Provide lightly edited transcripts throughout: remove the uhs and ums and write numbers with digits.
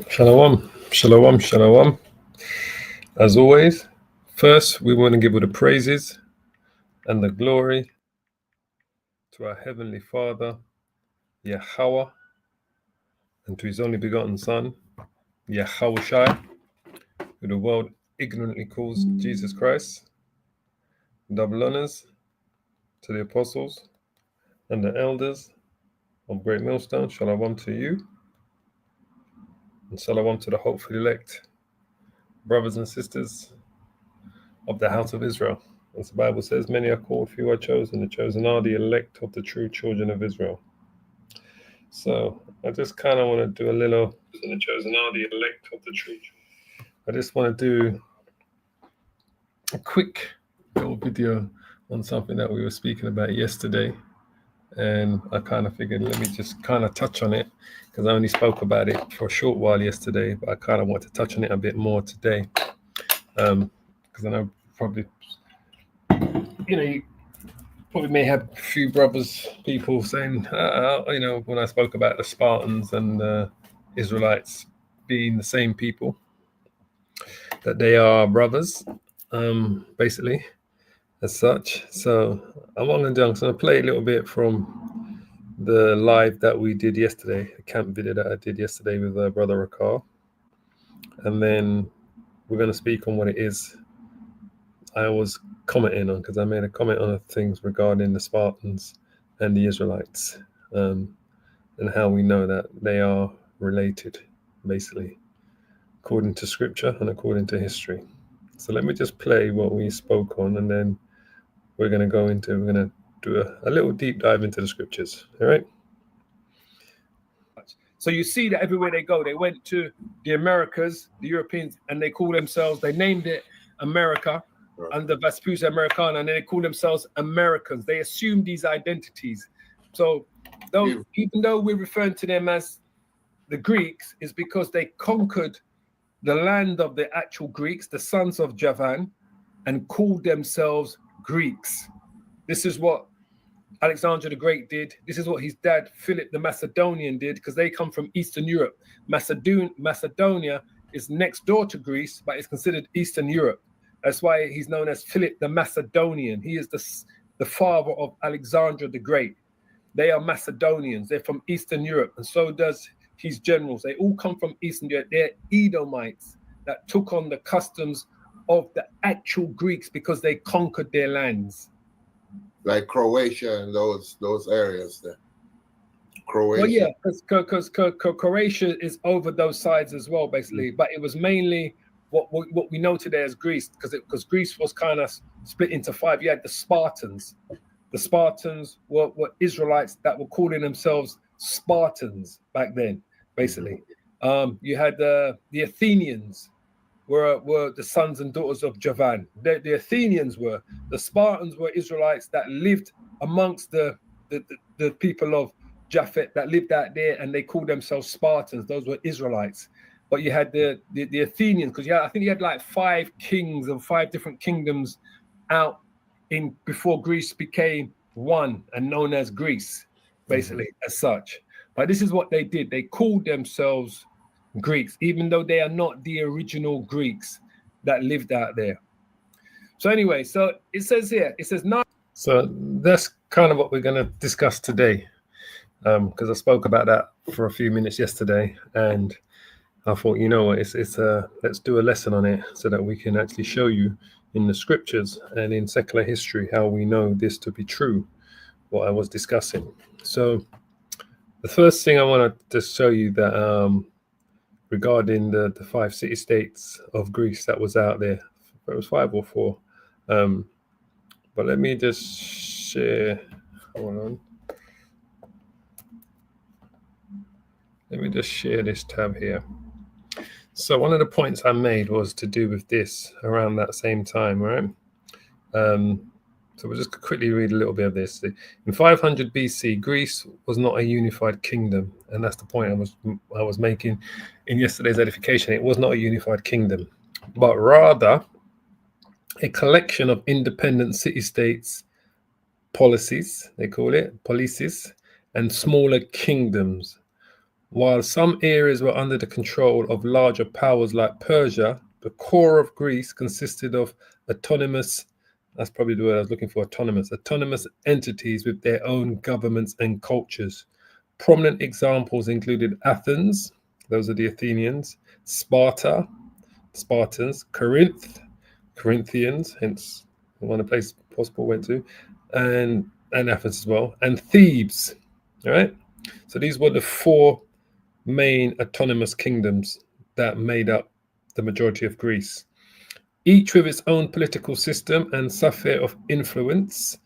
Shalom, shalom, shalom. As always, first we want to give all the praises and the glory to our Heavenly Father, Yahweh, and to His only begotten Son, Yahushai, who the world ignorantly calls Jesus Christ. Double honors to the apostles and the elders of Great Millstone. Shalom to you, and shalom to the hopefully elect brothers and sisters of the house of Israel. As the Bible says, many are called, few are chosen. The chosen are the elect of the true children of Israel. So I just kind of want to do a little. And the chosen are the elect of the true. I just want to do a quick little video on something that we were speaking about yesterday. And I kind of figured, let me just kind of touch on it, because I only spoke about it for a short while yesterday, but I kind of want to touch on it a bit more today. Because I know probably, you probably may have a few people saying, when I spoke about the Spartans and the Israelites being the same people, that they are brothers, basically, as such. So I'm going to play a little bit from the live that we did yesterday, a camp video that I did yesterday with Brother Rakar. And then we're going to speak on what it is I was commenting on, because I made a comment on things regarding the Spartans and the Israelites, and how we know that they are related, basically, according to scripture and according to history. So let me just play what we spoke on, and then we're going to do a little deep dive into the scriptures. All right. So you see that everywhere they go, they went to the Americas, the Europeans, and they named it America, under Vespucci Americana, and they call themselves Americans. They assume these identities. So even though we're referring to them as the Greeks, is because they conquered the land of the actual Greeks, the sons of Javan, and called themselves Greeks. This is what Alexander the Great did. This is what his dad, Philip the Macedonian, did, because they come from Eastern Europe. Macedonia is next door to Greece, but it's considered Eastern Europe. That's why he's known as Philip the Macedonian. He is the father of Alexander the Great. They are Macedonians. They're from Eastern Europe, and so does his generals. They all come from Eastern Europe. They're Edomites that took on the customs of the actual Greeks because they conquered their lands. Like Croatia and those areas there. Croatia. Well, yeah, because Croatia is over those sides as well, basically. But it was mainly what we know today as Greece, because Greece was kind of split into five. You had the Spartans. The Spartans were Israelites that were calling themselves Spartans back then, basically. You had the Athenians were the sons and daughters of Javan. The Athenians were. The Spartans were Israelites that lived amongst the people of Japhet that lived out there, and they called themselves Spartans. Those were Israelites. But you had the Athenians, because I think you had like 5 kings of 5 different kingdoms out before Greece became one and known as Greece, basically, as such. But this is what they did. They called themselves Greeks, even though they are not the original Greeks that lived out there. So anyway, so it says here, So that's kind of what we're going to discuss today, because I spoke about that for a few minutes yesterday, and I thought, let's do a lesson on it so that we can actually show you in the scriptures and in secular history how we know this to be true, what I was discussing. So the first thing I want to just show you that regarding the 5 city-states of Greece that was out there. It was 5 or 4. But let me just share. Hold on. Let me just share this tab here. So one of the points I made was to do with this around that same time, right? So we'll just quickly read a little bit of this. In 500 BC, Greece was not a unified kingdom, and that's the point I was making in yesterday's edification. It was not a unified kingdom, but rather a collection of independent city-states, policies, they call it, policies, and smaller kingdoms. While some areas were under the control of larger powers like Persia, the core of Greece consisted of autonomous, that's probably the word I was looking for, autonomous entities with their own governments and cultures. Prominent examples included Athens, those are the Athenians, Sparta, Spartans, Corinth, Corinthians, hence one of the places Paul went to, and Athens as well, and Thebes. All right. So these were the four main autonomous kingdoms that made up the majority of Greece, each with its own political system and sphere of influence.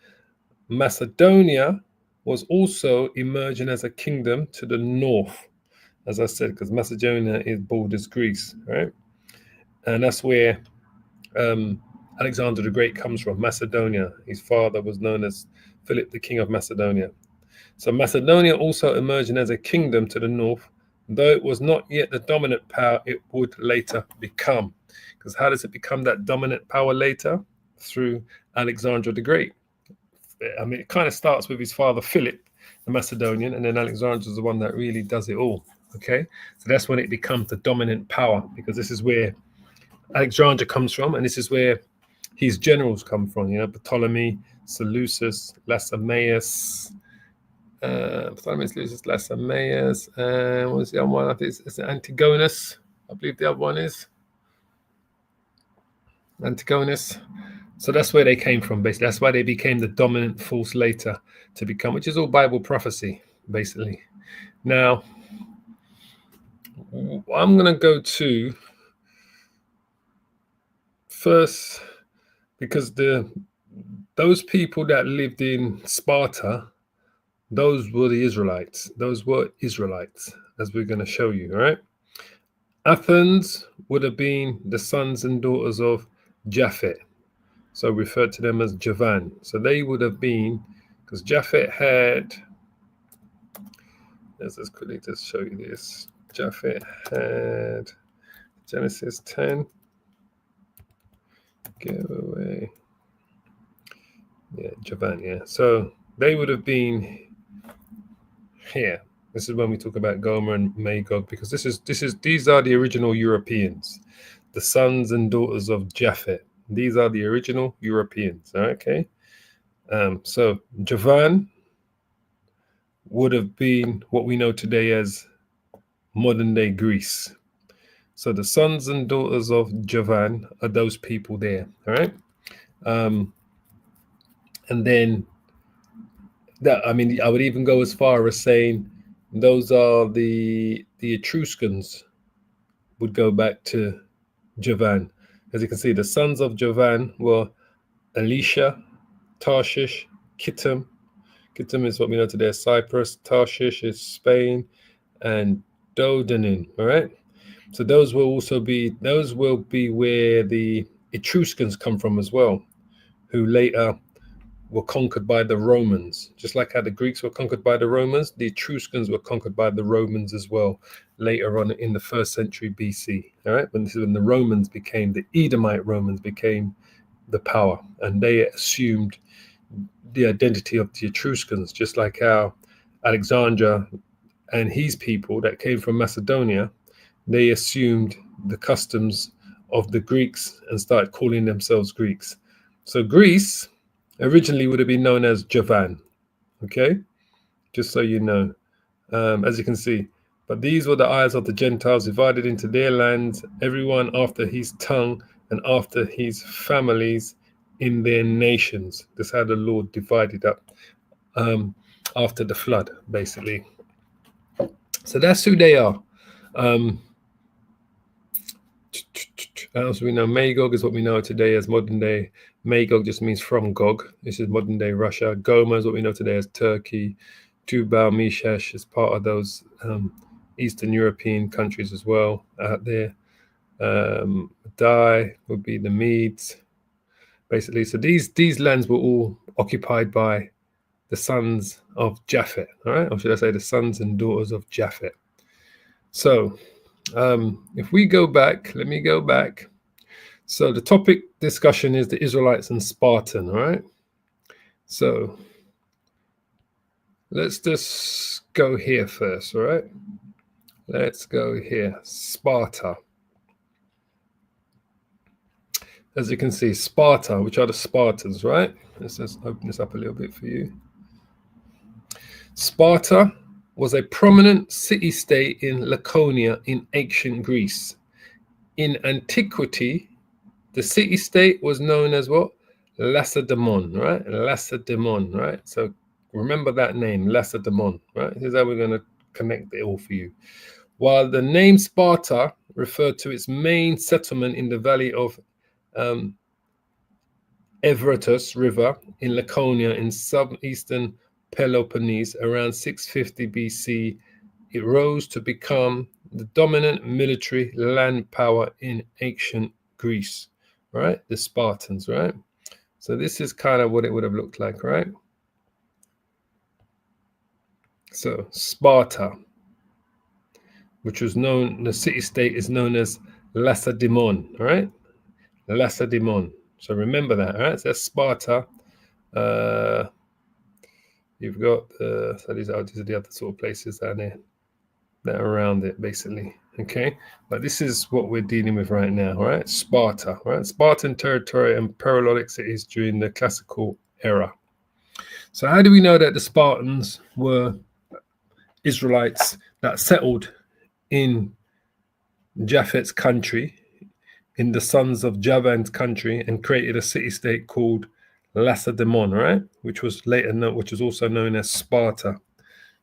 Macedonia was also emerging as a kingdom to the north, as I said, because Macedonia borders Greece, right? And that's where Alexander the Great comes from, Macedonia. His father was known as Philip, the King of Macedonia. So Macedonia also emerging as a kingdom to the north, though it was not yet the dominant power it would later become. Because how does it become that dominant power later? Through Alexander the Great. I mean, it kind of starts with his father Philip, the Macedonian, and then Alexander is the one that really does it all. Okay, so that's when it becomes the dominant power, because this is where Alexander comes from, and this is where his generals come from. You know, Ptolemy, Seleucus, Lacedaemonians, Lacedaemonians, and what was the other one? I think it's Antigonus. I believe the other one is Antigonus. So that's where they came from, basically. That's why they became the dominant force later to become, which is all Bible prophecy, basically. Now, I'm going to go to first, because those people that lived in Sparta, those were the Israelites. Those were Israelites, as we're going to show you, all right? Athens would have been the sons and daughters of Japhet. So referred to them as Javan. So they would have been, because Japhet had, let's just quickly just show you this. Japhet had Genesis 10. Giveaway. Yeah, Javan, yeah. So they would have been here. This is when we talk about Gomer and Magog, because these are the original Europeans, the sons and daughters of Japhet. These are the original Europeans. Okay. So Javan would have been what we know today as modern day Greece. So the sons and daughters of Javan are those people there. All right. And then that, I mean, I would even go as far as saying those are the Etruscans would go back to Javan. As you can see, the sons of Javan were Elisha, Tarshish, Kittim. Kittim is what we know today as Cyprus. Tarshish is Spain, and Dodanin. All right. So those will be where the Etruscans come from as well, who later were conquered by the Romans. Just like how the Greeks were conquered by the Romans, the Etruscans were conquered by the Romans as well, later on in the 1st century BC. All right, when the Romans became, the Edomite Romans became the power, and they assumed the identity of the Etruscans, just like how Alexander and his people that came from Macedonia, they assumed the customs of the Greeks and started calling themselves Greeks. So Greece originally would have been known as Javan, okay? Just so you know, as you can see. But these were the eyes of the Gentiles divided into their lands, everyone after his tongue and after his families in their nations. That's how the Lord divided up after the flood, basically. So that's who they are. As we know, Magog is what we know today as modern day. Magog just means from Gog. This is modern day Russia. Gomer is what we know today as Turkey. Tubal Meshesh is part of those Eastern European countries as well out there. Dai would be the Medes, basically. So these lands were all occupied by the sons of Japhet, all right? Or should I say the sons and daughters of Japhet. So if we go back, let me go back. So the topic discussion is the Israelites and Spartan, all right? So let's just go here first, all right? Let's go here. Sparta. As you can see, Sparta, which are the Spartans, right? Let's just open this up a little bit for you. Sparta was a prominent city-state in Laconia in ancient Greece. In antiquity, the city-state was known as what? Lacedaemon, right? Lacedaemon, right? So remember that name, Lacedaemon, right? This is how we're going to connect it all for you. While the name Sparta referred to its main settlement in the valley of Evratus River in Laconia in southeastern Peloponnese around 650 BC, it rose to become the dominant military land power in ancient Greece, right? The Spartans, right? So this is kind of what it would have looked like, right? So Sparta, which was known, the city-state is known as Lacedaemon, all right? Lacedaemon. So remember that, all right? So that's Sparta. You've got so these are the other sort of places down there that are around it, basically. Okay, but this is what we're dealing with right now, all right? Sparta, right? Spartan territory and parallelic cities during the classical era. So how do we know that the Spartans were Israelites that settled in Japhet's country, in the sons of Javan's country, and created a city-state called Lacedaemon, right? Which was also known as Sparta.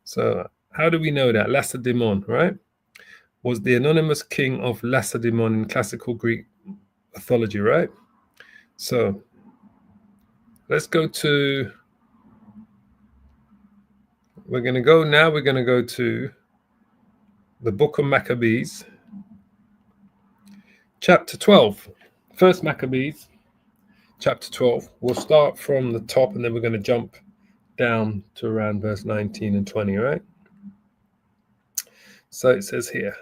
So how do we know that? Lacedaemon, right, was the anonymous king of Lacedaemon in classical Greek mythology, right? So let's go to, we're going to go to the book of Maccabees, chapter 12. First Maccabees, chapter 12. We'll start from the top and then we're going to jump down to around verse 19 and 20, right? So it says here,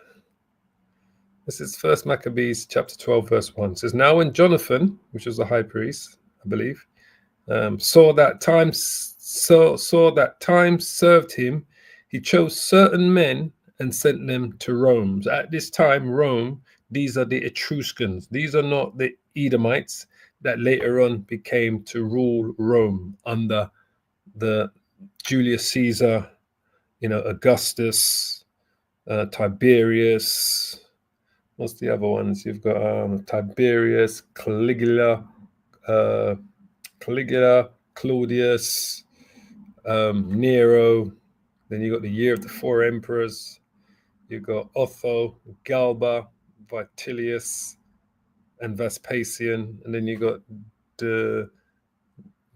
this is First Maccabees chapter 12, verse 1. It says, now when Jonathan, which was the high priest, I believe, saw that time served him, he chose certain men and sent them to Rome. So at this time, Rome, these are the Etruscans. These are not the Edomites that later on became to rule Rome under the Julius Caesar, Augustus, Tiberius. What's the other ones? You've got Tiberius, Caligula, Claudius, Nero. Then you got the year of the four emperors. You've got Otho, Galba, Vitellius, and Vespasian. And then you got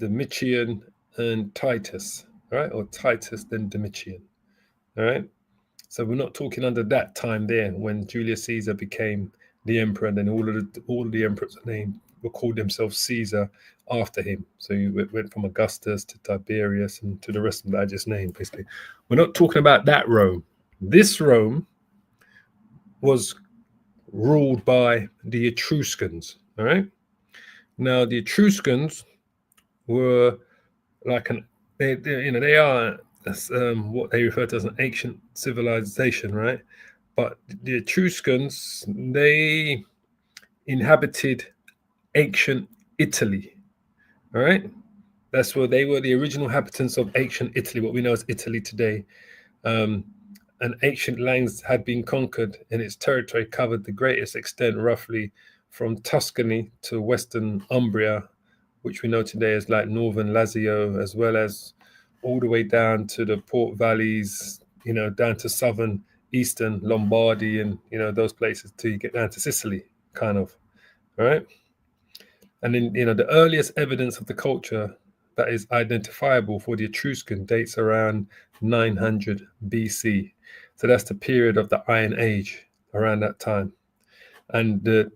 Domitian and Titus, all right? Or Titus, then Domitian, all right? So we're not talking under that time there when Julius Caesar became the emperor, and then all of the emperors were called themselves Caesar after him. So you went from Augustus to Tiberius and to the rest of that I just named, basically. We're not talking about that Rome. This Rome was ruled by the Etruscans, all right? Now, the Etruscans were like they are what they refer to as an ancient civilization, right? But the Etruscans, they inhabited ancient Italy, all right? That's where they were the original inhabitants of ancient Italy, what we know as Italy today. And ancient lands had been conquered, and its territory covered the greatest extent, roughly from Tuscany to western Umbria, which we know today as like northern Lazio, as well as all the way down to the port valleys, down to southern eastern Lombardy and, those places till you get down to Sicily, kind of, all right? And then, the earliest evidence of the culture that is identifiable for the Etruscan dates around 900 BC. So that's the period of the Iron Age, around that time. And the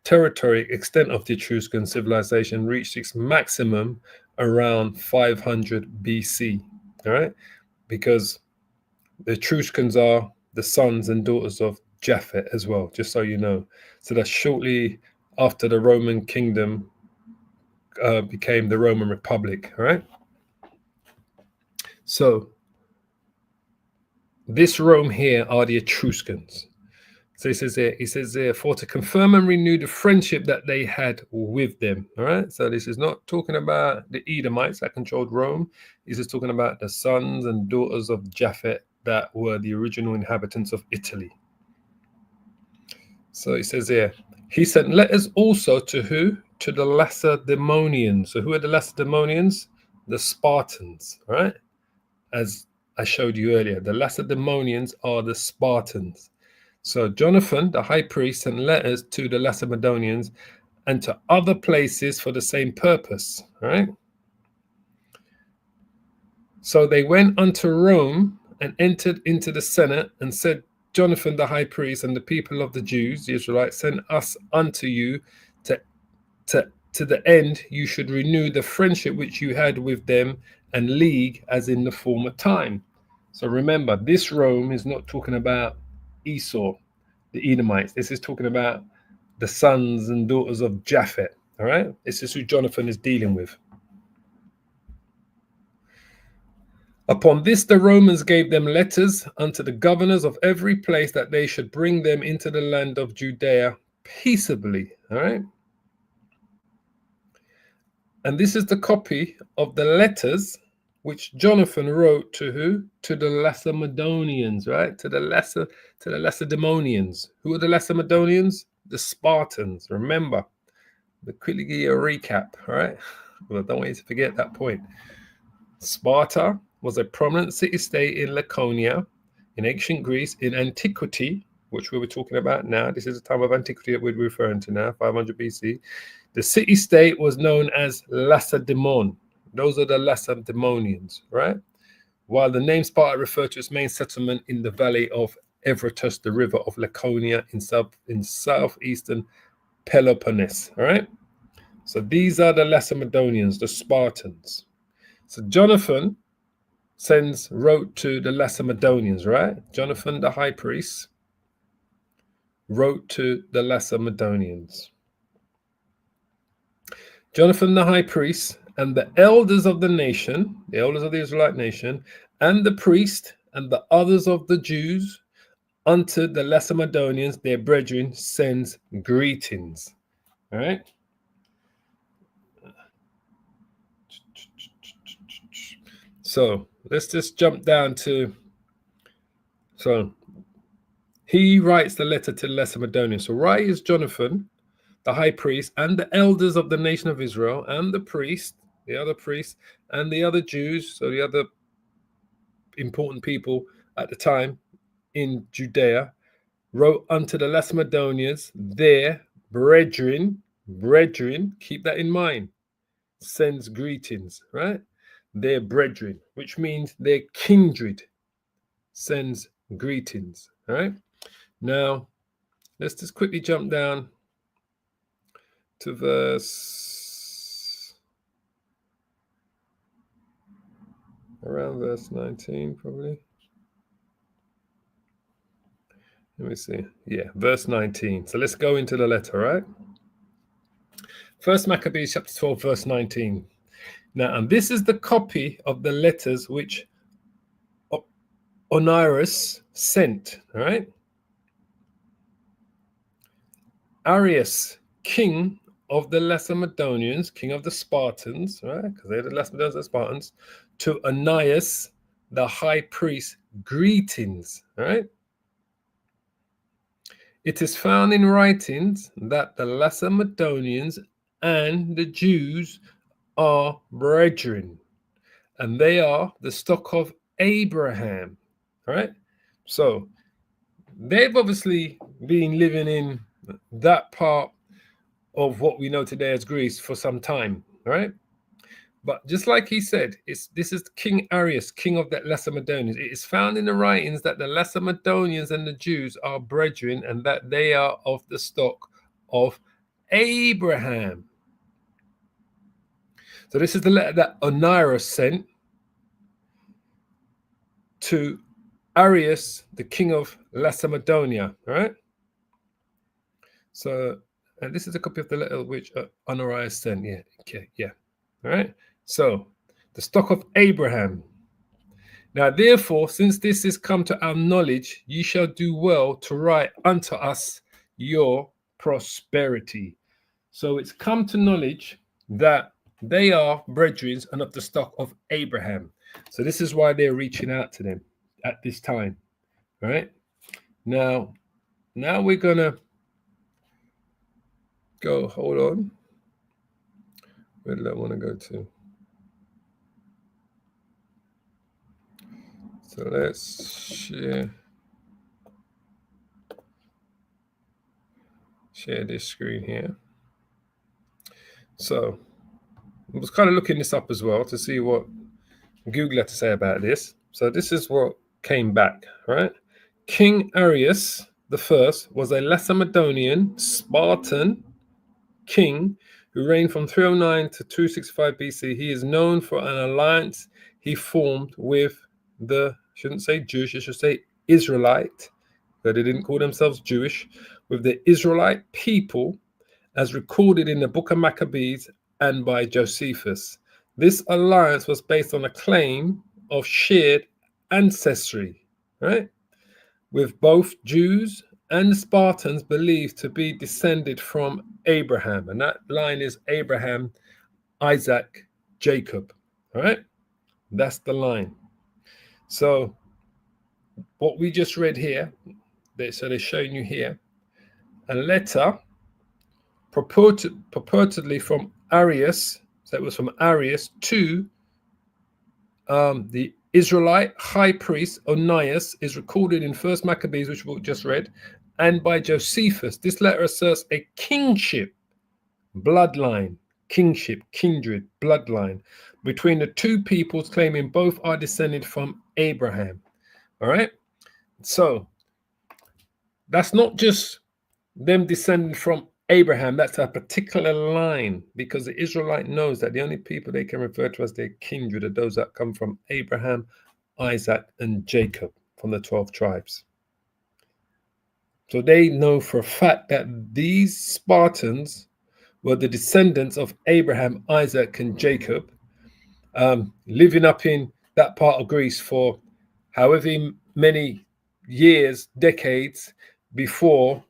territory extent of the Etruscan civilization reached its maximum around 500 BC, all right? Because the Etruscans are the sons and daughters of Japhet as well, just so you know. So that's shortly after the Roman kingdom became the Roman Republic, all right? So this Rome here are the Etruscans. So he says there, for to confirm and renew the friendship that they had with them. All right. So this is not talking about the Edomites that controlled Rome. This is talking about the sons and daughters of Japhet that were the original inhabitants of Italy. So he says here, he sent letters also to who? To the Lacedemonians. So who are the Lacedemonians? The Spartans, right? As I showed you earlier, the Lacedemonians are the Spartans. So Jonathan, the high priest, sent letters to the Lacedemonians and to other places for the same purpose, right? So they went unto Rome and entered into the Senate and said, Jonathan, the high priest, and the people of the Jews, the Israelites, sent us unto you to the end you should renew the friendship which you had with them and league as in the former time. So remember, this Rome is not talking about Esau, the Edomites. This is talking about the sons and daughters of Japhet. All right, this is who Jonathan is dealing with. Upon this, the Romans gave them letters unto the governors of every place that they should bring them into the land of Judea peaceably. All right. And this is the copy of the letters which Jonathan wrote to who? To the Lacedemonians, right? To the Lacedemonians. Who are the Lacedemonians? The Spartans. Remember, quickly give you a recap, all right? Well, I don't want you to forget that point. Sparta was a prominent city-state in Laconia, in ancient Greece, in antiquity, which we were talking about now. This is the time of antiquity that we're referring to now, 500 BC. The city-state was known as Lacedaemon. Those are the Lacedemonians, right? While the name Sparta referred to its main settlement in the valley of Evratus, the river of Laconia in southeastern Peloponnese, all right? So these are the Lacedemonians, the Spartans. So Jonathan wrote to the Lacedemonians, right? Jonathan, the high priest, wrote to the Lacedemonians. Jonathan, the high priest, and the elders of the nation, the elders of the Israelite nation, and the priest and the others of the Jews, unto the Lacedemonians, their brethren, sends greetings. All right. So let's just jump down to. So he writes the letter to the Lacedemonians. So why is Jonathan, the high priest, and the elders of the nation of Israel, and the priest, the other priests, and the other Jews, so the other important people at the time in Judea, wrote unto the Lacedemonians, their brethren, keep that in mind, sends greetings, right? Their brethren, which means their kindred, sends greetings, all right? Now, let's just quickly jump down to around verse 19, probably. Let me see. Yeah, verse 19. So let's go into the letter, right? First Maccabees chapter 12, verse 19. Now, and this is the copy of the letters which Onirus sent, all right? Arius, king of the Lacedemonians, king of the Spartans, right? Because they're the Lacedemonians and Spartans, to Onias, the high priest, greetings, all right? It is found in writings that the Lacedemonians and the Jews are brethren, and they are the stock of Abraham, right? So they've obviously been living in that part of what we know today as Greece for some time, right? But just like he said, this is King Arius, king of the Lacedemonians. It is found in the writings that the Lacedemonians and the Jews are brethren, and that they are of the stock of Abraham. So this is the letter that Onirus sent to Arius, the king of Lacedaemon, right? So, and this is a copy of the letter which Honorius sent. Yeah, okay, yeah. All right. So, the stock of Abraham. Now, therefore, since this is come to our knowledge, ye shall do well to write unto us your prosperity. So it's come to knowledge that they are brethren and of the stock of Abraham. So this is why they're reaching out to them at this time. All right. Now we're gonna go. Hold on. Where did I want to go to? So let's share this screen here. So I was kind of looking this up as well to see what Google had to say about this. So this is what came back, right? King Arius the First was a Lacedemonian Spartan king who reigned from 309 to 265 BC. He is known for an alliance he formed with the, shouldn't say Jewish, I should say Israelite, but they didn't call themselves Jewish, with the Israelite people as recorded in the book of Maccabees and by Josephus. This alliance was based on a claim of shared ancestry, right? With both Jews and Spartans believed to be descended from Abraham. And that line is Abraham, Isaac, Jacob. All right? That's the line. So what we just read here, so they're showing you here, a letter purportedly from Arius, so it was from Arius to the Israelite high priest Onias, is recorded in First Maccabees, which we just read, and by Josephus. This letter asserts a kingship, bloodline, kingship, kindred, bloodline between the two peoples, claiming both are descended from Abraham. All right. So that's not just them descending from Abraham, that's a particular line, because the Israelite knows that the only people they can refer to as their kindred are those that come from Abraham, Isaac, and Jacob, from the 12 tribes. So they know for a fact that these Spartans were the descendants of Abraham, Isaac, and Jacob, living up in that part of Greece for however many years, decades before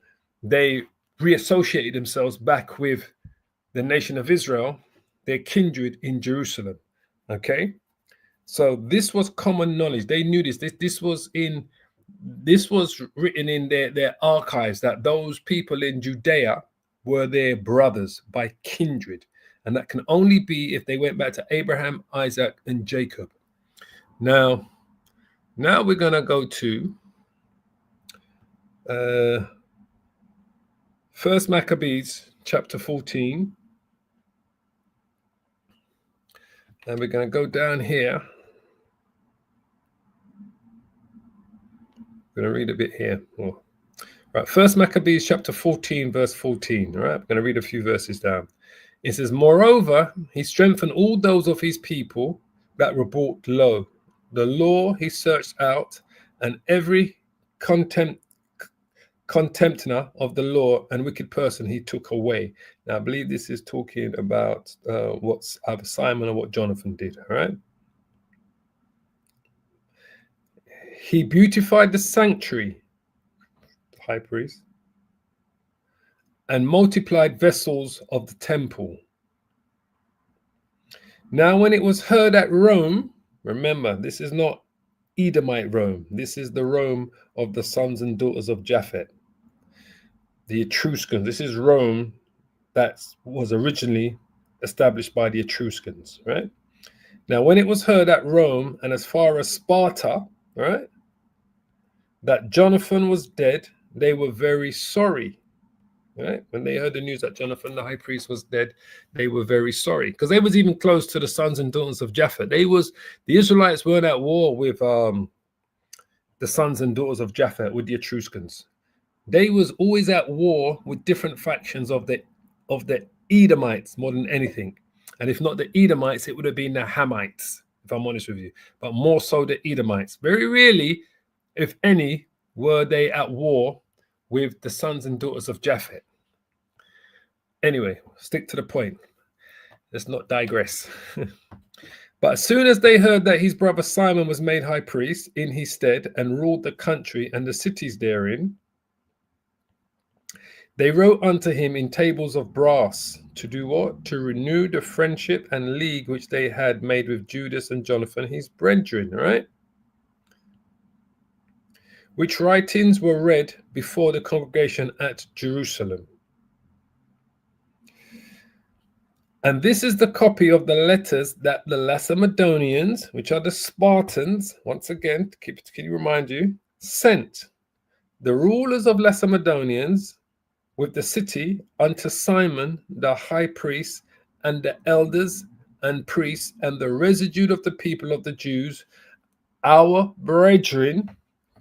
they reassociated themselves back with the nation of Israel, their kindred in Jerusalem. Okay, so this was common knowledge. They knew this. This was written in their archives, that those people in Judea were their brothers by kindred, and that can only be if they went back to Abraham, Isaac, and Jacob. Now we're gonna go to First Maccabees chapter 14, and we're going to go down here. I'm going to read a bit here. Right, First Maccabees chapter 14, verse 14. All right, I'm going to read a few verses down. It says, "Moreover, he strengthened all those of his people that were brought low. The law he searched out, and every contemptor of the law and wicked person he took away." Now, I believe this is talking about what's either Simon or what Jonathan did. All right. He beautified the sanctuary, the high priest, and multiplied vessels of the temple. Now, when it was heard at Rome, remember, this is not Edomite Rome. This is the Rome of the sons and daughters of Japhet, the Etruscans. This is Rome that was originally established by the Etruscans, right? Now, when it was heard at Rome and as far as Sparta, right, that Jonathan was dead, they were very sorry, right? When they heard the news that Jonathan, the high priest, was dead, they were very sorry, because they was even close to the sons and daughters of Japhet. The Israelites weren't at war with the sons and daughters of Japhet, with the Etruscans. They was always at war with different factions of the Edomites more than anything. And if not the Edomites, it would have been the Hamites, if I'm honest with you. But more so the Edomites. Very rarely, if any, were they at war with the sons and daughters of Japhet. Anyway, stick to the point. Let's not digress. But as soon as they heard that his brother Simon was made high priest in his stead and ruled the country and the cities therein, they wrote unto him in tables of brass to do what? To renew the friendship and league which they had made with Judas and Jonathan, his brethren, right? Which writings were read before the congregation at Jerusalem. And this is the copy of the letters that the Lacedemonians, which are the Spartans, once again, to keep remind you, sent the rulers of Lacedemonians with the city unto Simon the high priest and the elders and priests and the residue of the people of the Jews, our brethren,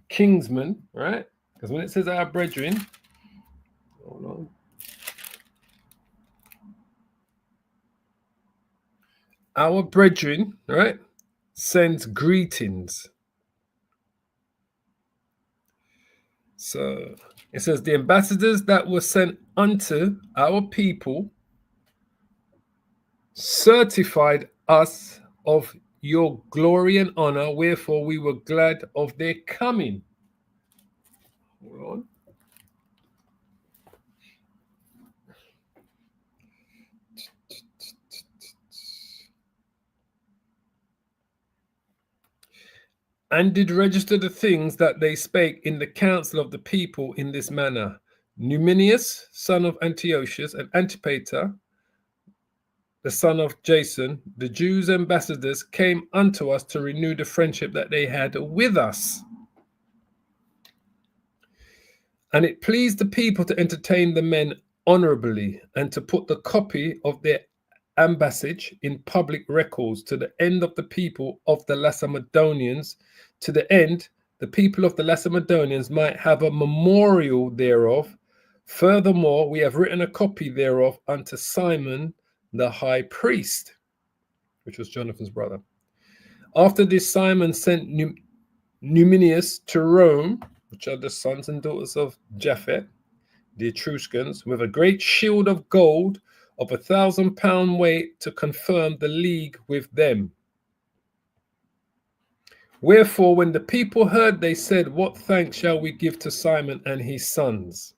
kinsmen, right? Because when it says our brethren, hold on. Our brethren, right, sends greetings. So it says the ambassadors that were sent unto our people certified us of your glory and honor, wherefore we were glad of their coming. Hold on. And did register the things that they spake in the council of the people in this manner. Numenius, son of Antiochus, and Antipater, the son of Jason, the Jews' ambassadors, came unto us to renew the friendship that they had with us. And it pleased the people to entertain the men honorably and to put the copy of their ambassage in public records to the end of the people of the Lacedemonians, to the end the people of the Lacedemonians might have a memorial thereof. Furthermore, we have written a copy thereof unto Simon the high priest, which was Jonathan's brother. After this, Simon sent Numenius to Rome, which are the sons and daughters of Japhet, the Etruscans, with a great shield of gold of 1,000 pound weight to confirm the league with them. Wherefore, when the people heard, they said, what thanks shall we give to Simon and his sons?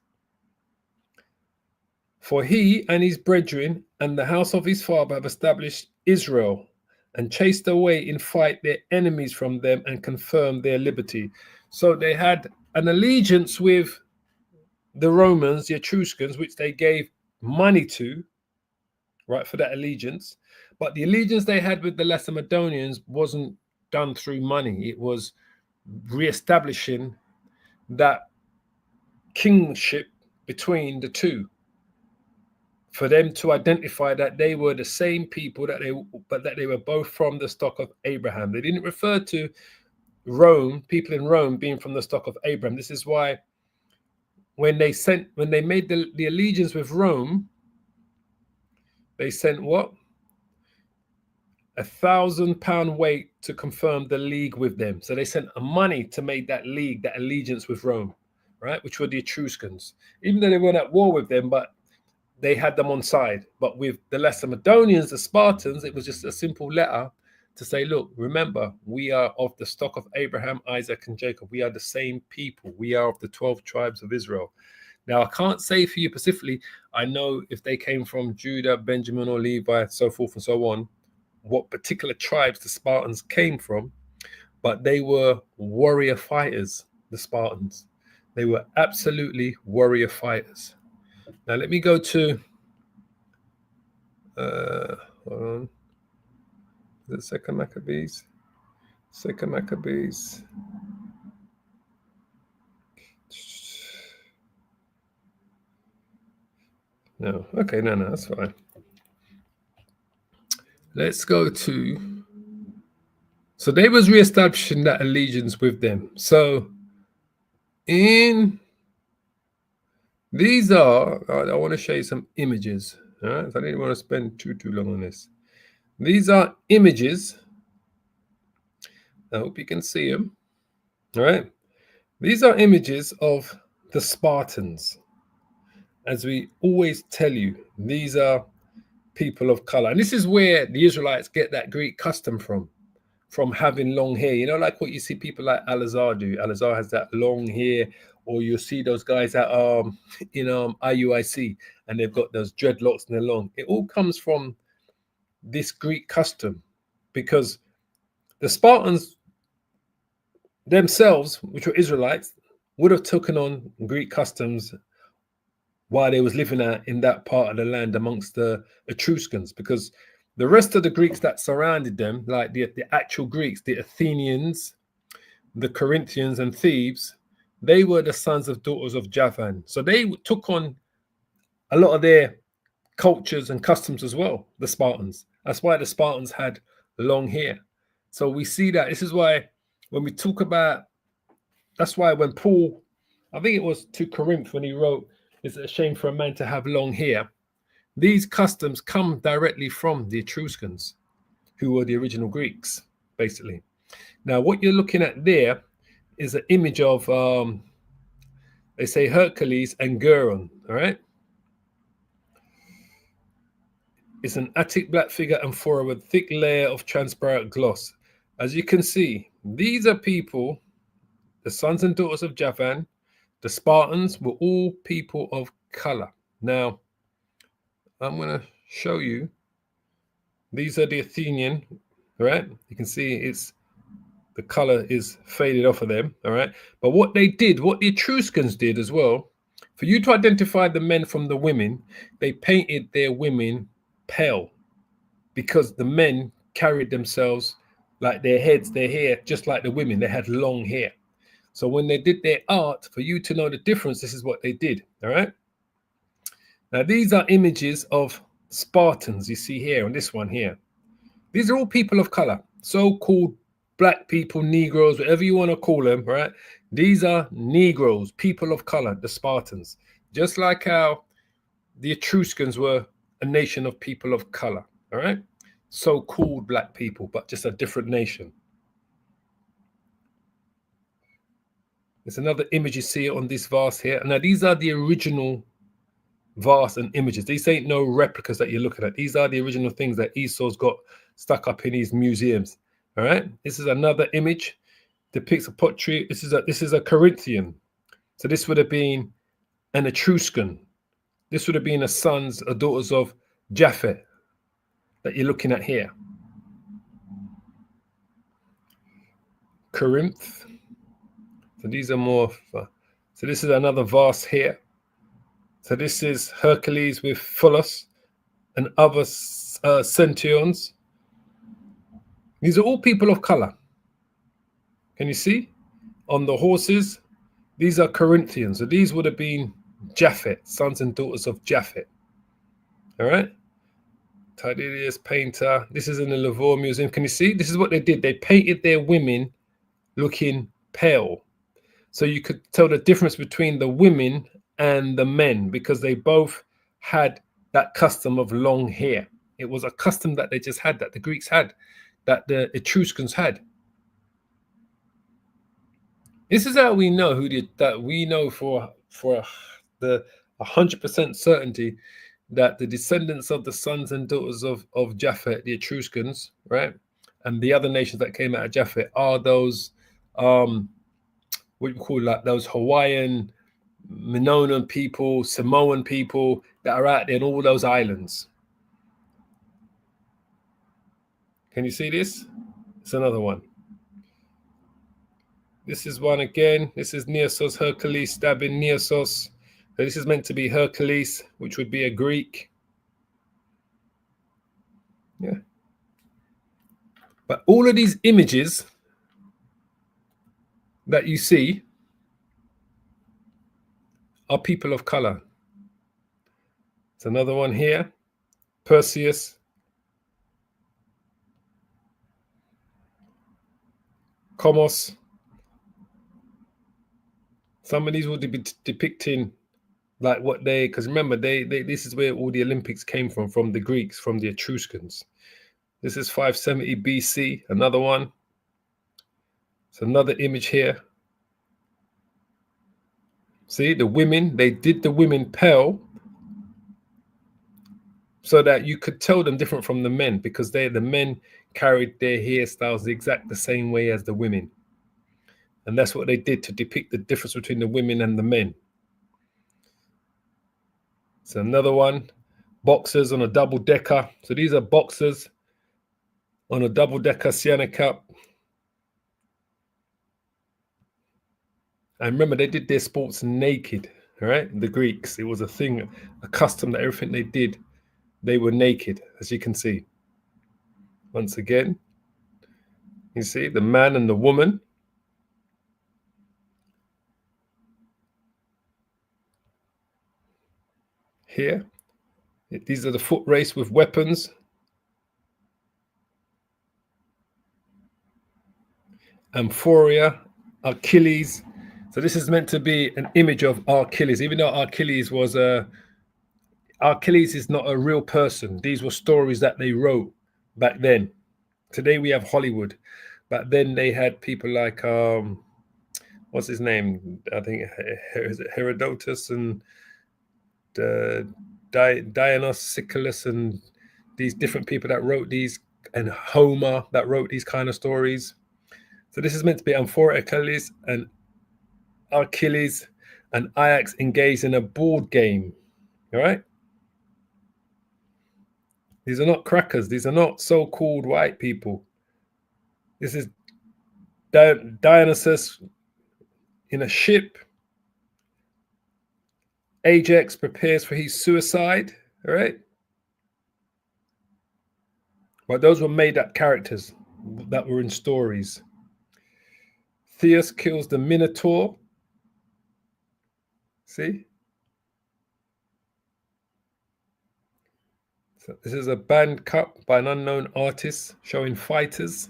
For he and his brethren and the house of his father have established Israel and chased away in fight their enemies from them and confirmed their liberty. So they had an allegiance with the Romans, the Etruscans, which they gave money to, right, for that allegiance. But the allegiance they had with the Lacedemonians wasn't done through money. It was re-establishing that kingship between the two, for them to identify that they were the same people, but that they were both from the stock of Abraham. They didn't refer to Rome, people in Rome, being from the stock of Abraham. This is why when they made the allegiance with Rome, they sent what? 1,000 pound weight to confirm the league with them. So they sent money to make that league, that allegiance with Rome, right? Which were the Etruscans. Even though they weren't at war with them, but they had them on side. But with the Lacedemonians, the Spartans, it was just a simple letter to say, look, remember, we are of the stock of Abraham, Isaac, and Jacob. We are the same people. We are of the 12 tribes of Israel. Now, I can't say for you specifically, I know if they came from Judah, Benjamin, or Levi, so forth and so on, what particular tribes the Spartans came from, but they were warrior fighters, the Spartans. They were absolutely warrior fighters. Now, let me go to, hold on. Is it Second Maccabees? Second Maccabees. No, okay, no, that's fine. Let's go to, so they was reestablishing that allegiance with them. So in these are, I want to show you some images. All right, so I didn't want to spend too long on this. These are images. I hope you can see them. All right, these are images of the Spartans. As we always tell you, these are people of color. And this is where the Israelites get that Greek custom from having long hair. You know, like what you see people like Al-Azhar do. Al-Azhar has that long hair, or you'll see those guys at IUIC, and they've got those dreadlocks and they're long. It all comes from this Greek custom, because the Spartans themselves, which were Israelites, would have taken on Greek customs while they was living in that part of the land amongst the Etruscans, because the rest of the Greeks that surrounded them, like the actual Greeks, the Athenians, the Corinthians and Thebes, they were the sons of daughters of Javan. So they took on a lot of their cultures and customs as well, the Spartans. That's why the Spartans had long hair. So we see that. This is why when we talk about, that's why when Paul, I think it was to Corinth when he wrote, "It's a shame for a man to have long hair." These customs come directly from the Etruscans, who were the original Greeks, basically. Now, what you're looking at there is an image of, they say Hercules and Geron, all right? It's an Attic black figure and fora with a thick layer of transparent gloss. As you can see, these are people, the sons and daughters of Javan. The Spartans were all people of color. Now, I'm going to show you. These are the Athenian, right? You can see it's the color is faded off of them, all right? But what they did, what the Etruscans did as well, for you to identify the men from the women, they painted their women pale, because the men carried themselves like their heads, their hair, just like the women. They had long hair. So when they did their art, for you to know the difference, this is what they did, all right? Now, these are images of Spartans you see here on this one here. These are all people of color, so-called black people, Negroes, whatever you want to call them, right? These are Negroes, people of color, the Spartans. Just like how the Etruscans were a nation of people of color, all right? So-called black people, but just a different nation. There's another image you see on this vase here. Now, these are the original vase and images. These ain't no replicas that you're looking at. These are the original things that Esau's got stuck up in his museums. All right. This is another image, depicts a pottery. This is a Corinthian. So this would have been an Etruscan. This would have been a sons or daughters of Japhet that you're looking at here. Corinth. So these are more. So this is another vase here. So this is Hercules with Pholus and other centurions. These are all people of color. Can you see? On the horses, these are Corinthians. So these would have been Japhet, sons and daughters of Japhet. All right? Tiberius painter. This is in the Louvre Museum. Can you see? This is what they did. They painted their women looking pale. So you could tell the difference between the women and the men, because they both had that custom of long hair. It was a custom that they just had, that the Greeks had, that the Etruscans had. This is how we know that we know for the 100% certainty that the descendants of the sons and daughters of Japhet, the Etruscans, right, and the other nations that came out of Japhet are those what you call like those Hawaiian, Minoan people, Samoan people that are out there in all those islands. Can you see this? It's another one. This is one again. This is Nisos, Hercules stabbing Nisos. So this is meant to be Hercules, which would be a Greek. Yeah. But all of these images that you see are people of color. It's another one here. Perseus. Comos. Some of these will be depicting like what because remember, this is where all the Olympics came from the Greeks, from the Etruscans. This is 570 BC, another one. It's another image here. See, the women, they did the women pale so that you could tell them different from the men, because the men carried their hairstyles the exact the same way as the women. And that's what they did to depict the difference between the women and the men. So another one, boxers on a double decker. So these are boxers on a double decker Sienna Cup. And remember, they did their sports naked, all right? The Greeks, it was a thing, a custom that everything they did, they were naked, as you can see. Once again, you see the man and the woman. Here, these are the foot race with weapons. Amphoria, Achilles. So this is meant to be an image of Achilles, even though Achilles is not a real person. These were stories that they wrote back then. Today we have Hollywood. Back then they had people like what's his name? I think is it Herodotus and Dionysius and these different people that wrote these, and Homer that wrote these kind of stories. So this is meant to be Amphoria, Achilles and Ajax engaged in a board game. All right. These are not crackers. These are not so-called white people. This is Dionysus in a ship. Ajax prepares for his suicide. All right. But those were made-up characters that were in stories. Theus kills the Minotaur. See? So this is a band cut by an unknown artist showing fighters.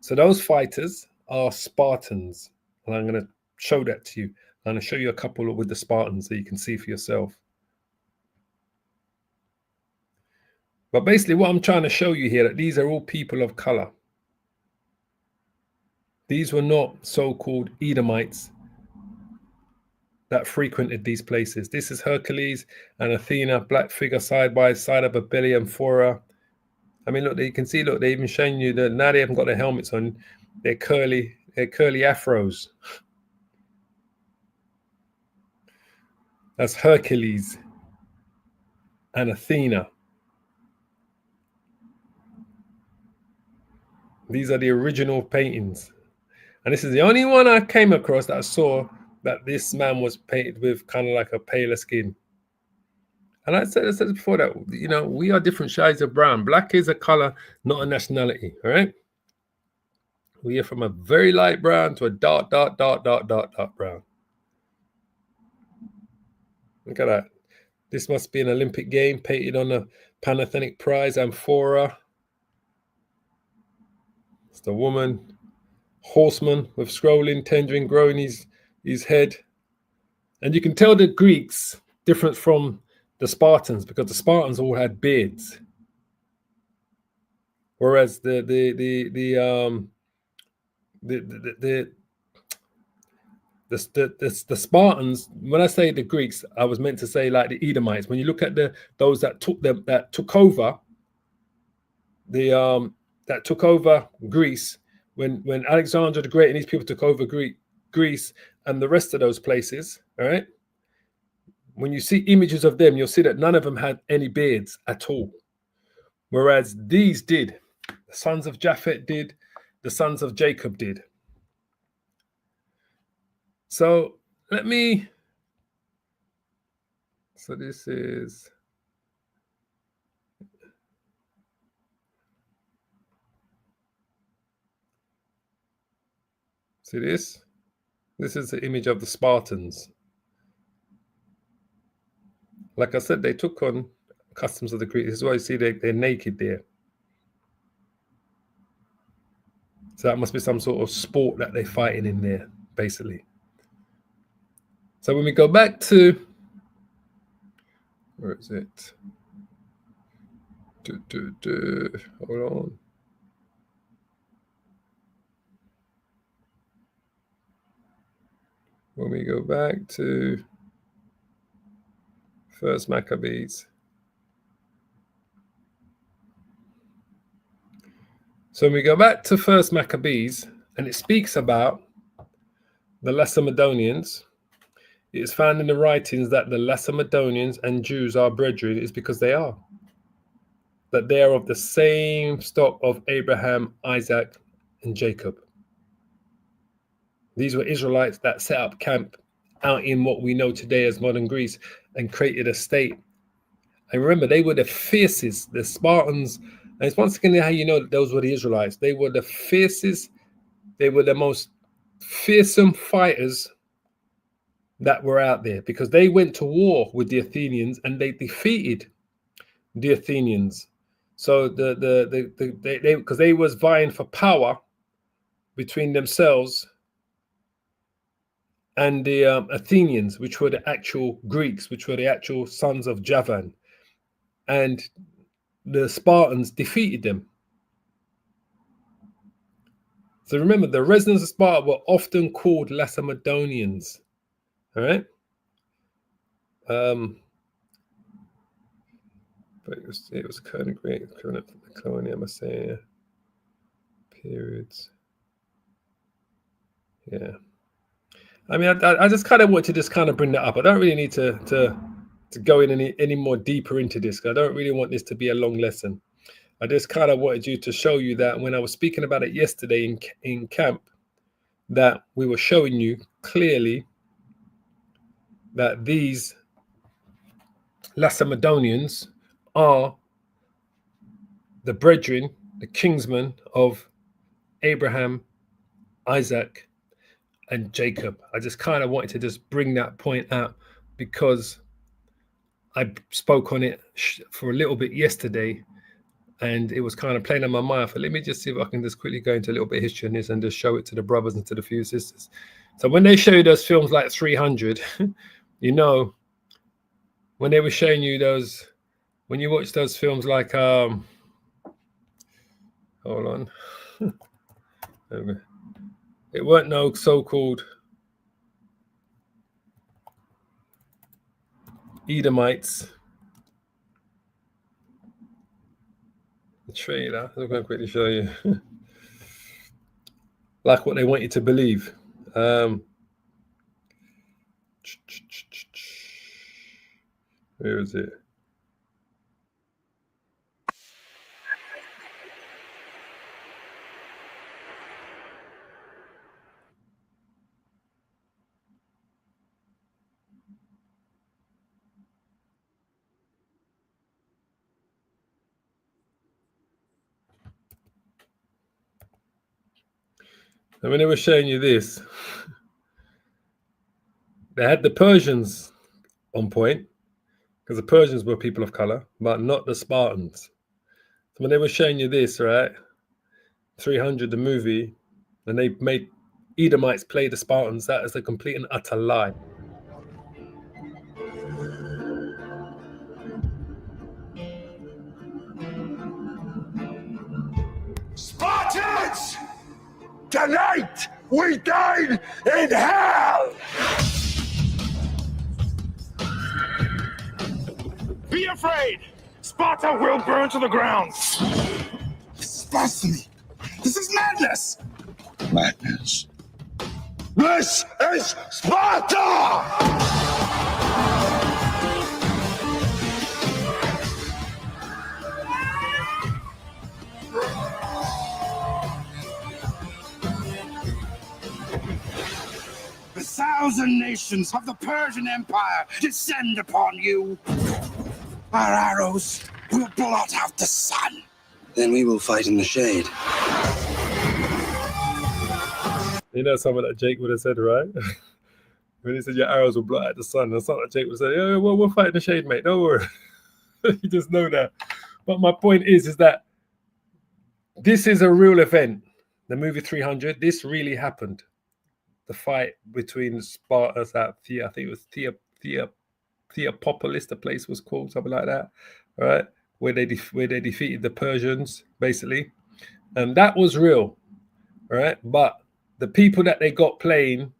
So those fighters are Spartans. And I'm going to show that to you. I'm going to show you a couple with the Spartans so you can see for yourself. But basically what I'm trying to show you here, that these are all people of color. These were not so-called Edomites that frequented these places. This is Hercules and Athena, black figure side by side of a belly amphora. I mean, look, you can see, look, they even showing you that now they haven't got their helmets on. They're curly afros. That's Hercules and Athena. These are the original paintings. And this is the only one I came across that I saw that this man was painted with kind of like a paler skin. And I said before that, you know, we are different shades of brown. Black is a color, not a nationality, all right? We are from a very light brown to a dark brown. Look at that. This must be an Olympic game painted on a Panathentic prize, amphora. It's the woman. Horseman with scrolling, tendering, growing his head. And you can tell the Greeks different from the Spartans, because the Spartans all had beards. Whereas the Spartans, when I say the Greeks, I was meant to say like the Edomites. When you look at those that took over Greece, when Alexander the Great and these people took over Greece and the rest of those places, all right? When you see images of them, you'll see that none of them had any beards at all. Whereas these did. The sons of Japhet did. The sons of Jacob did. So this is, see this? This is the image of the Spartans. Like I said, they took on customs of the Greeks. This is why you see they're naked there. So that must be some sort of sport that they're fighting in there, basically. So when we go back to, where is it? Hold on. When we go back to First Maccabees, So when we go back to First Maccabees, and it speaks about the Lacedemonians, it is found in the writings that the Lacedemonians and Jews are brethren, is because they are. That they are of the same stock of Abraham, Isaac, and Jacob. These were Israelites that set up camp out in what we know today as modern Greece and created a state. And remember, they were the fiercest, the Spartans. And it's once again how you know that those were the Israelites. They were the fiercest, they were the most fearsome fighters that were out there, because they went to war with the Athenians and they defeated the Athenians. So because they was vying for power between themselves and the Athenians, which were the actual Greeks, which were the actual sons of Javan, and the Spartans defeated them. So remember, the residents of Sparta were often called Lacedemonians. All right. But it was kind of great. Colonial Messiah periods. Yeah. I mean, I just kind of want to just kind of bring that up. I don't really need to go in any more deeper into this. I don't really want this to be a long lesson. I just kind of wanted you to show you that when I was speaking about it yesterday in camp, that we were showing you clearly that these Lacedemonians are the brethren, the kinsmen of Abraham, Isaac, and Jacob. I just kind of wanted to just bring that point out because I spoke on it for a little bit yesterday and it was kind of playing on my mind. Let me just see if I can just quickly go into a little bit of history on this and just show it to the brothers and to the few sisters. So when they show you those films like 300, you know, when they were showing you those, when you watch those films like, hold on. It weren't no so-called Edomites. The trailer, I'm going to quickly show you. Like what they want you to believe. Where is it? And when they were showing you this, they had the Persians on point, because the Persians were people of color, but not the Spartans. So when they were showing you this, right, 300, the movie, and they made Edomites play the Spartans, that is a complete and utter lie. Spartans! Tonight we dine in hell! Be afraid! Sparta will burn to the ground! This is blasphemy! This is madness! Madness. This is Sparta! The 1,000 nations of the Persian Empire descend upon you. Our arrows will blot out the sun. Then we will fight in the shade. You know something that Jake would have said, right? When he said your arrows will blot out the sun, that's not what Jake would say. Yeah, well, we'll fight in the shade, mate. Don't worry. You just know that. But my point is that this is a real event. The movie 300, this really happened. The fight between Spartans at I think it was Theopolis, the place was called, something like that, right? Where they defeated the Persians, basically, and that was real, right? But the people that they got playing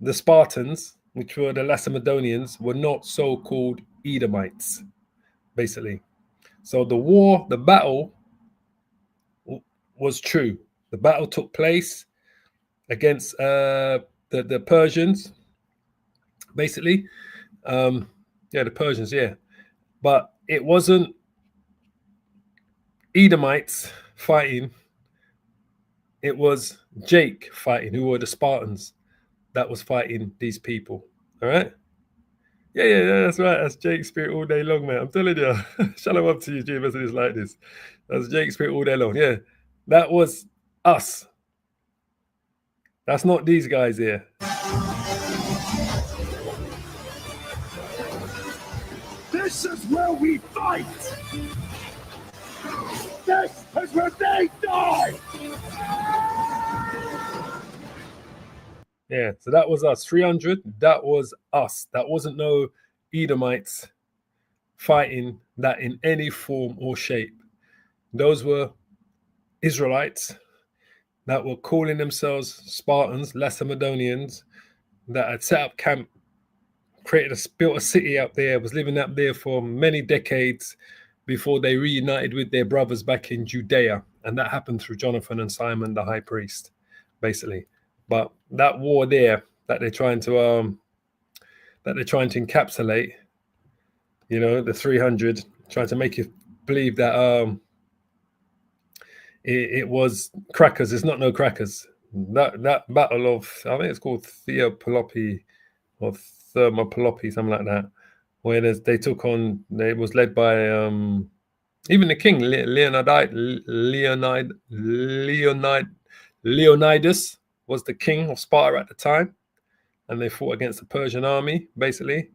the Spartans, which were the Lacedemonians, were not so-called Edomites, basically. So the war, the battle, was true. The battle took place against the Persians, basically. The Persians, yeah. But it wasn't Edomites fighting. It was Jake fighting, who were the Spartans that was fighting these people. All right? Yeah, that's right. That's Jake's spirit all day long, man. I'm telling you. Shalom up to you, Jim, it's like this. That's Jake's spirit all day long. Yeah. That was us. That's not these guys here. This is where we fight! This is where they die! Yeah, so that was us. 300, that was us. That wasn't no Edomites fighting that in any form or shape. Those were Israelites that were calling themselves Spartans, Lacedemonians, that had set up camp, built a city up there, was living up there for many decades before they reunited with their brothers back in Judea. And that happened through Jonathan and Simon, the high priest, basically. But that war there that they're trying to encapsulate, you know, the 300, trying to make you believe that it was crackers. It's not no crackers. That battle of, I think it's called Theopolopi or Thermopylae, something like that, where they took on. It was led by even the king Leonidas was the king of Sparta at the time, and they fought against the Persian army. Basically,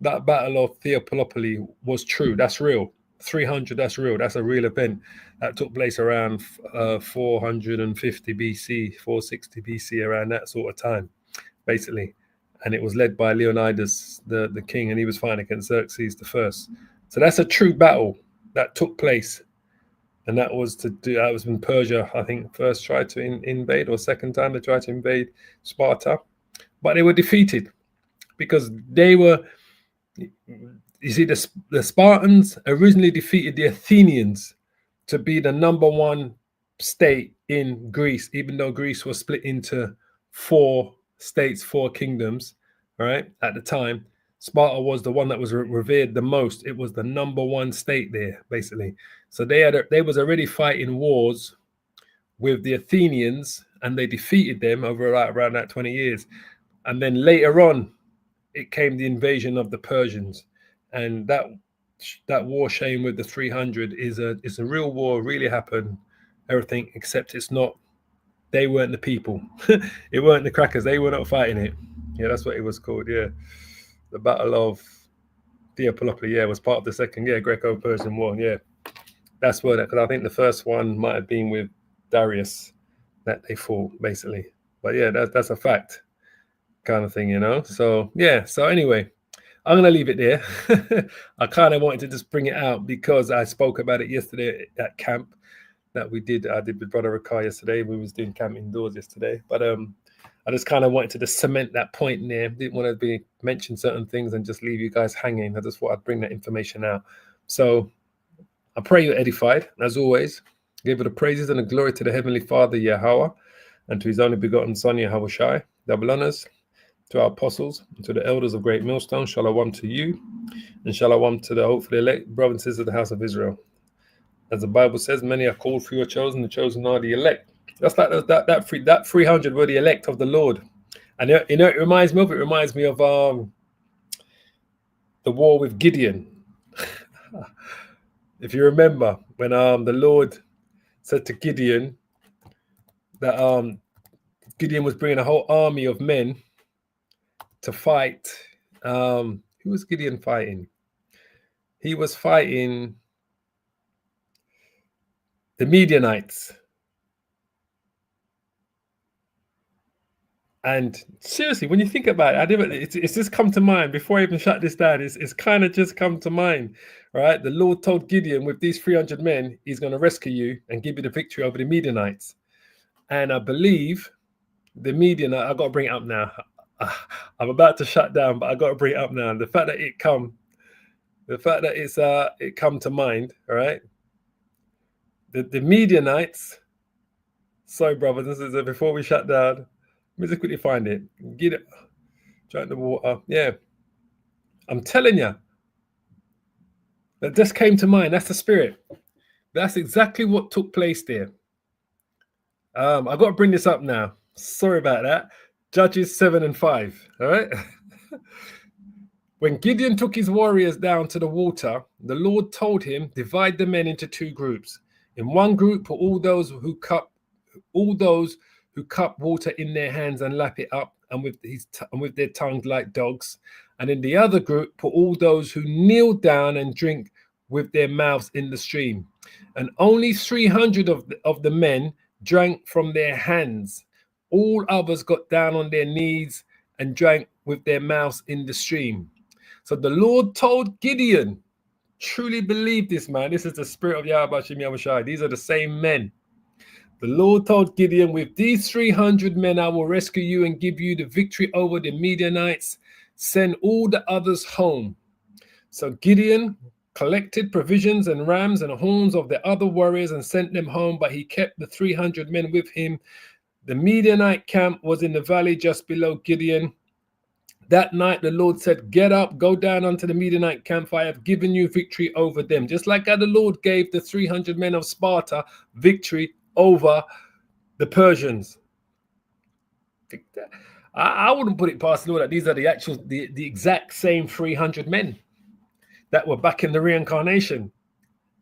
that battle of Thermopylae was true. That's real. 300. That's real. That's a real event that took place around 450 BC, 460 BC, around that sort of time, basically. And it was led by Leonidas, the king, and he was fighting against Xerxes the first. So that's a true battle that took place, and that was when Persia, I think, first tried to invade, or second time they tried to invade Sparta, but they were defeated because they were. You see, the Spartans originally defeated the Athenians to be the number one state in Greece, even though Greece was split into 4 states, 4 kingdoms, right? At the time, Sparta was the one that was revered the most. It was the number one state there, basically. So they was already fighting wars with the Athenians, and they defeated them over around that 20 years. And then later on, it came the invasion of the Persians. And that war shame with the 300 is a real war, really happened, everything, except it's not, they weren't the people. It weren't the crackers. They were not fighting it. Yeah, that's what it was called. Yeah. The Battle of Thermopylae, yeah, was part of the second, Greco-Persian War. Yeah. That's what, because I think the first one might have been with Darius that they fought, basically. But yeah, that's a fact kind of thing, you know? So, yeah. So anyway, I'm going to leave it there. I kind of wanted to just bring it out because I spoke about it yesterday at camp that I did with Brother Rakai yesterday. We was doing camp indoors yesterday. But I just kind of wanted to just cement that point in there. Didn't want to mention certain things and just leave you guys hanging. I just thought I'd bring that information out. So I pray you're edified, as always. Give it the praises and the glory to the Heavenly Father, Yahweh, and to his only begotten Son, Yahweh Shai. Double honors to our apostles, and to the elders of Great Millstone. Shalom to you, and shalom to the hopefully elect brothers and sisters of the house of Israel. As the Bible says, many are called, few are chosen, the chosen are the elect. That's like that 300 were the elect of the Lord. And you know, it reminds me of the war with Gideon. If you remember, when the Lord said to Gideon that Gideon was bringing a whole army of men to fight. Who was Gideon fighting? He was fighting the Midianites. And seriously, when you think about it, it's just come to mind before I even shut this down. It's kind of just come to mind, right? The Lord told Gideon, with these 300 men, he's going to rescue you and give you the victory over the Midianites. And I believe the Midianites, I've got to bring it up now. I'm about to shut down, but I got to bring it up now. The fact that it come to mind, all right? The Midianites Sorry, brothers and sisters, before we shut down, let me just quickly find it. Get it. Drink the water. Yeah. I'm telling you. That just came to mind. That's the spirit. That's exactly what took place there. I've got to bring this up now. Sorry about that. Judges 7 and 5. All right. When Gideon took his warriors down to the water, the Lord told him, divide the men into 2 groups. In one group, put all those who cup water in their hands and lap it up, and with their tongues like dogs. And in the other group, put all those who kneel down and drink with their mouths in the stream. And only 300 of the men drank from their hands. All others got down on their knees and drank with their mouths in the stream. So the Lord told Gideon, truly believe this, man. This is the spirit of Yahweh Shem Yahushai. These are the same men. The Lord told Gideon, with these 300 men, I will rescue you and give you the victory over the Midianites. Send all the others home. So Gideon collected provisions and rams and horns of the other warriors and sent them home, but he kept the 300 men with him. The Midianite camp was in the valley just below Gideon. That night the Lord said, get up, go down unto the Midianite camp, for I have given you victory over them. Just like how the Lord gave the 300 men of Sparta victory over the Persians. I wouldn't put it past the Lord that these are the exact same 300 men that were back in the reincarnation.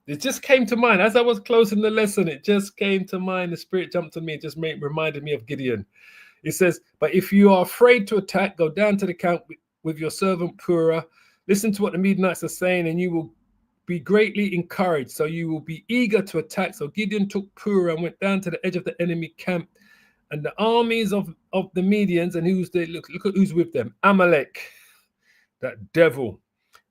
It just came to mind. As I was closing the lesson, it just came to mind. The Spirit jumped on me. It just reminded me of Gideon. It says, but if you are afraid to attack, go down to the camp with your servant Purah. Listen to what the Midianites are saying, and you will be greatly encouraged. So you will be eager to attack. So Gideon took Purah and went down to the edge of the enemy camp. And the armies of the Medians, and look at who's with them. Amalek, that devil.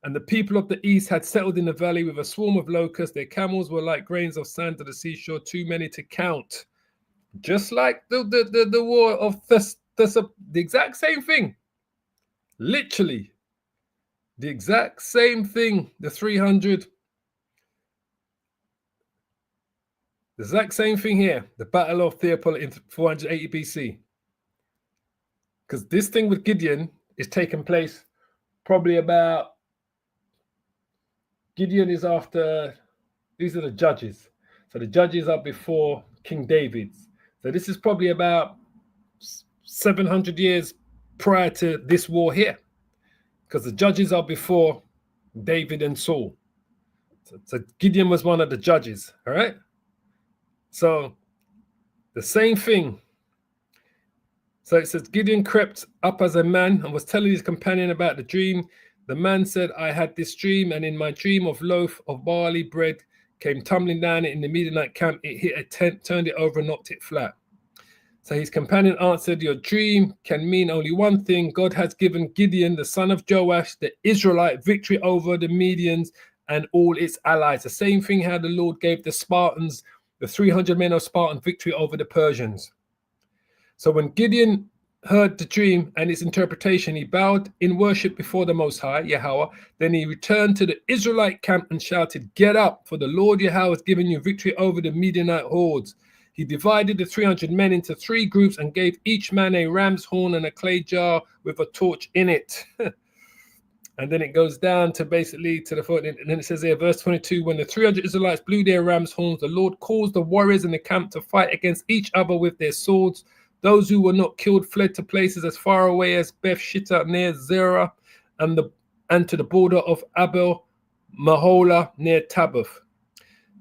And the people of the east had settled in the valley with a swarm of locusts. Their camels were like grains of sand to the seashore, too many to count. Just like the war of the exact same thing. Literally. The exact same thing. The 300. The exact same thing here. The Battle of Thermopylae in 480 BC. Because this thing with Gideon is taking place probably about... Gideon is after... These are the judges. So the judges are before King David's. So this is probably about 700 years prior to this war here, because the judges are before David and Saul. So Gideon was one of the judges, all right? So the same thing. So it says, Gideon crept up as a man and was telling his companion about the dream. The man said, I had this dream, and in my dream of loaf of barley bread came tumbling down in the Midianite camp. It hit a tent, turned it over, and knocked it flat. So his companion answered, your dream can mean only one thing. God has given Gideon, the son of Joash, the Israelite, victory over the Medians and all its allies. The same thing how the Lord gave the Spartans, the 300 men of Spartan, victory over the Persians. So when Gideon heard the dream and its interpretation, he bowed in worship before the Most High, Yahweh. Then he returned to the Israelite camp and shouted, get up, for the Lord Yahweh has given you victory over the Midianite hordes. He divided the 300 men into 3 groups and gave each man a ram's horn and a clay jar with a torch in it. And then it goes down to basically to the foot. And then it says there, verse 22, when the 300 Israelites blew their ram's horns, the Lord caused the warriors in the camp to fight against each other with their swords. Those who were not killed fled to places as far away as Beth Shitta near Zerah and to the border of Abel Mahola near Tabbath.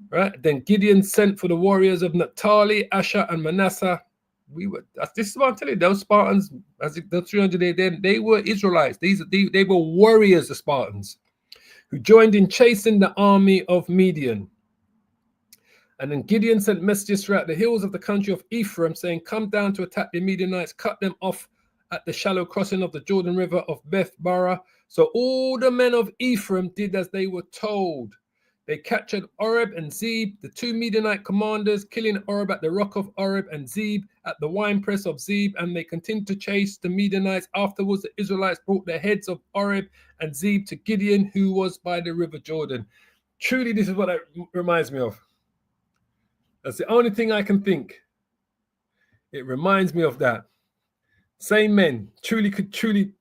Right? Then Gideon sent for the warriors of Naphtali, Asher, and Manasseh. This is what I'm telling you. Those Spartans, as the 300, they were Israelites. They were warriors, the Spartans, who joined in chasing the army of Midian. And then Gideon sent messages throughout the hills of the country of Ephraim, saying, come down to attack the Midianites, cut them off at the shallow crossing of the Jordan River of Beth Barah. So all the men of Ephraim did as they were told. They captured Oreb and Zeb, the 2 Midianite commanders, killing Oreb at the rock of Oreb and Zeb at the winepress of Zeb, and they continued to chase the Midianites. Afterwards, the Israelites brought the heads of Oreb and Zeb to Gideon, who was by the river Jordan. Truly, this is what it reminds me of. That's the only thing I can think. It reminds me of that. Same men, truly could truly.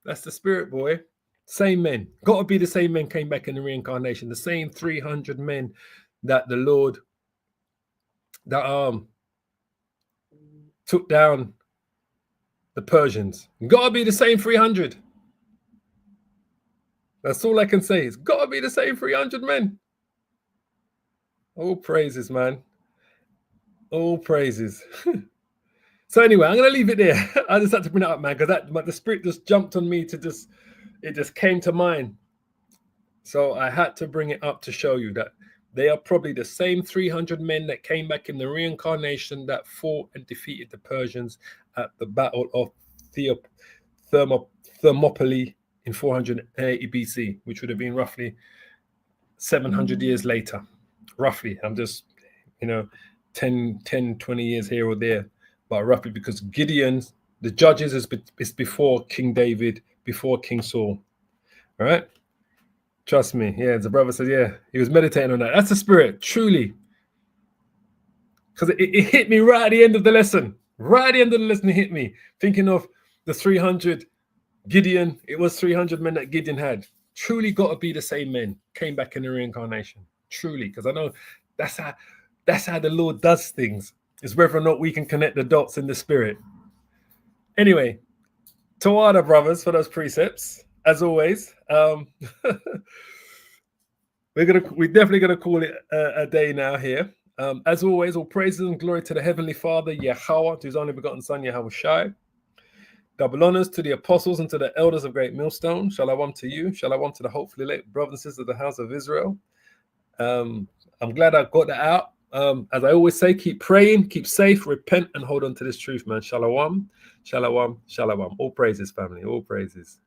That's the spirit, boy. Same men, got to be the same men came back in the reincarnation. The same 300 men that the Lord that took down the Persians. Got to be the same 300. That's all I can say. It's got to be the same 300 men. All praises, man. All praises. So anyway, I'm going to leave it there. I just had to bring it up, man, because the spirit just jumped on me it just came to mind. So I had to bring it up to show you that they are probably the same 300 men that came back in the reincarnation that fought and defeated the Persians at the Battle of Thermopylae in 480 BC, which would have been roughly 700 years later. Roughly. I'm just, 10, 20 years here or there. But roughly, because Gideon, the judges is before King David, before King Saul. All right? Trust me. Yeah, the brother said, yeah, he was meditating on that. That's the spirit, truly. Because it hit me right at the end of the lesson. Right at the end of the lesson, it hit me. Thinking of the 300 Gideon. It was 300 men that Gideon had. Truly got to be the same men. Came back in the reincarnation. Truly. Because I know that's how the Lord does things. Is whether or not we can connect the dots in the spirit. Anyway, Tawada, brothers, for those precepts. As always, we're definitely gonna call it a day now here. As always, all praises and glory to the Heavenly Father, Yahweh, to His only begotten Son, Yahweh Shai. Double honors to the apostles and to the elders of Great Millstone. Shalom to you. Shalom to the hopefully late brothers and sisters of the house of Israel. I'm glad I got that out. As I always say, keep praying, keep safe, repent, and hold on to this truth, man. Shalom, shalom, shalom. All praises, family. All praises.